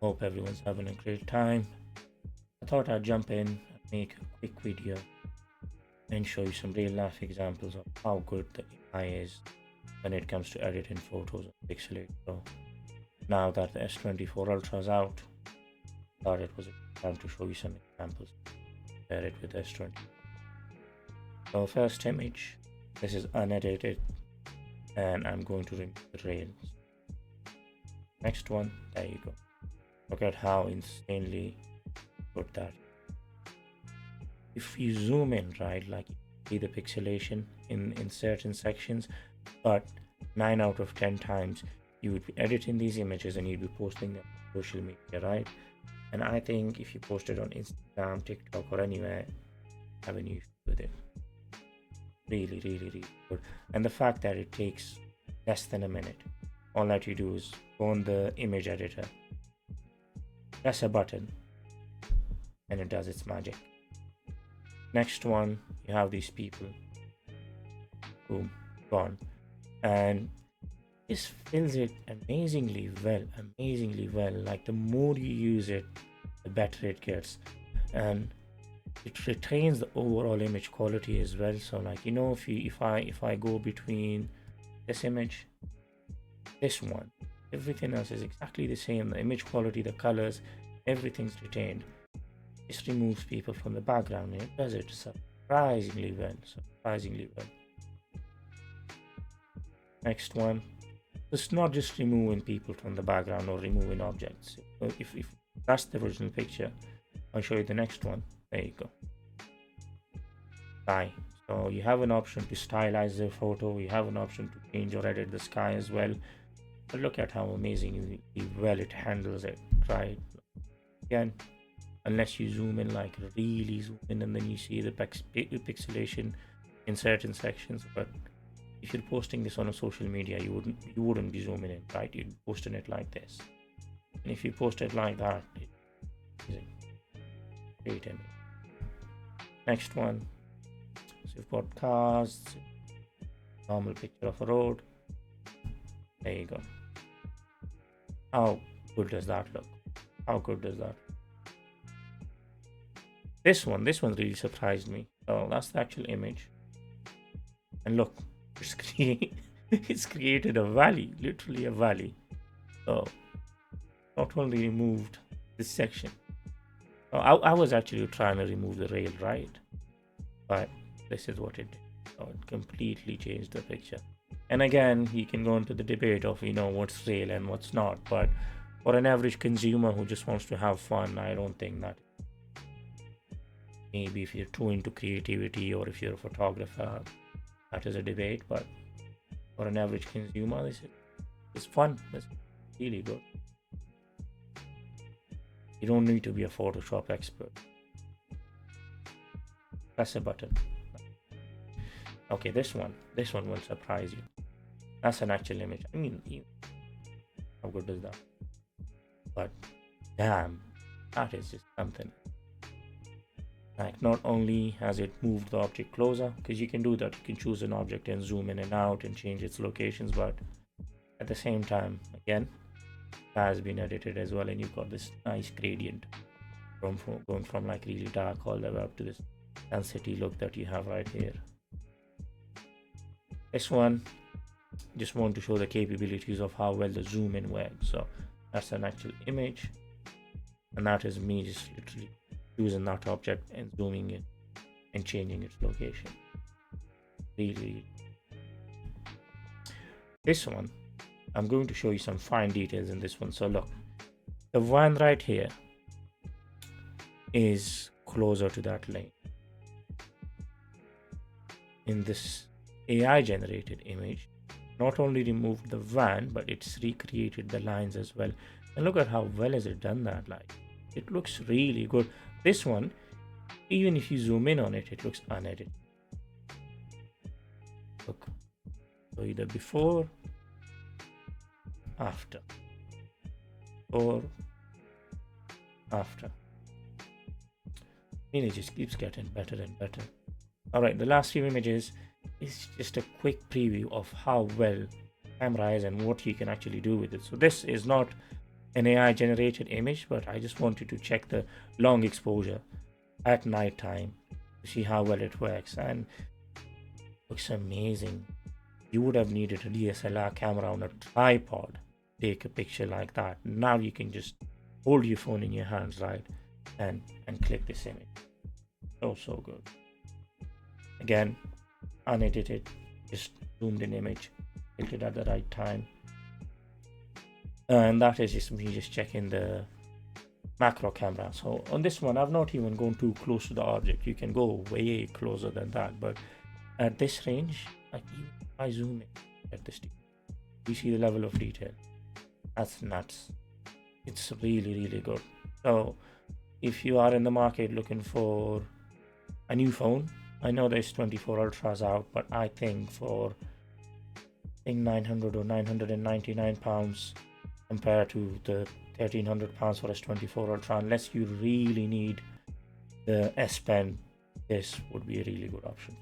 Hope everyone's having a great time. I thought I'd jump in and make a quick video and show you some real life examples of how good the AI is when it comes to editing photos and pixelated. So now that the S24 Ultra is out, I thought it was a time to show you some examples. Compare it with the S20. So first image, this is unedited and I'm going to remove the rails. Next one, there you go. Look at how insanely good that is. If you zoom in, right, like you see the pixelation in certain sections, but 9 out of 10 times you would be editing these images and you'd be posting them on social media, right? And I think if you post it on Instagram, TikTok, or anywhere, have an issue with it. Really, really, really good. And the fact that it takes less than a minute, all that you do is go on the image editor, press a button, and it does its magic. Next one, you have these people, boom, gone, and this fills it amazingly well. Like the more you use it, the better it gets, and it retains the overall image quality as well. So like, you know, if I go between this image, this one, everything else is exactly the same. The image quality, the colors, everything's retained. Just removes people from the background and it does it surprisingly well. Next one, it's not just removing people from the background or removing objects. If that's the original picture, I'll show you the next one. There you go. Sky. So you have an option to stylize the photo, you have an option to change or edit the sky as well. But look at how amazingly well it handles it, right? Again, unless you zoom in, like really zoom in, and then you see the pixelation in certain sections. But if you're posting this on a social media, you wouldn't be zooming in, right? You'd be posting it like this. And if you post it like that, it's great image. Next one, so you've got cars, normal picture of a road. There you go. How good does that look? How good does that? This one really surprised me. So that's the actual image. And look, it's created a valley, literally a valley. So not only removed this section. So I was actually trying to remove the rail, right? But this is what it did. So it completely changed the picture. And again, you can go into the debate of, you know, what's real and what's not. But for an average consumer who just wants to have fun, I don't think that. Maybe if you're too into creativity or if you're a photographer, that is a debate. But for an average consumer, this is fun. It's really good. You don't need to be a Photoshop expert. Press a button. Okay, this one will surprise you. That's an actual image. I mean, how good is that? But damn, that is just something. Like, not only has it moved the object closer, because you can do that, you can choose an object and zoom in and out and change its locations, but at the same time, again, that has been edited as well, and you've got this nice gradient from going from like really dark all the way up to this density look that you have right here. This one, just want to show the capabilities of how well the zoom in works. So that's an actual image, and that is me just literally using that object and zooming in and changing its location. Really. This one, I'm going to show you some fine details in this one. So look, the one right here is closer to that lane. In this AI generated image, not only removed the van, but it's recreated the lines as well. And look at how well has it done that. Like, it looks really good. This one, even if you zoom in on it, it looks unedited. Look, so either before, after, or after. It just keeps getting better and better. All right, the last few images is just a quick preview of how well camera is and what you can actually do with it. So this is not an AI generated image, but I just wanted to check the long exposure at night time to see how well it works, and it looks amazing. You would have needed a DSLR camera on a tripod to take a picture like that. Now you can just hold your phone in your hands, right, and click this image. So good. Again, unedited, just zoomed in image, clicked it at the right time. And that is just me just checking the macro camera. So on this one, I've not even gone too close to the object. You can go way closer than that, but at this range, like even if I zoom in at this, you see the level of detail. That's nuts. It's really good. So if you are in the market looking for a new phone, I know there's 24 Ultras out, but I think for 900 or 999 pounds compared to the 1300 pounds for S24 Ultra, unless you really need the S Pen, this would be a really good option.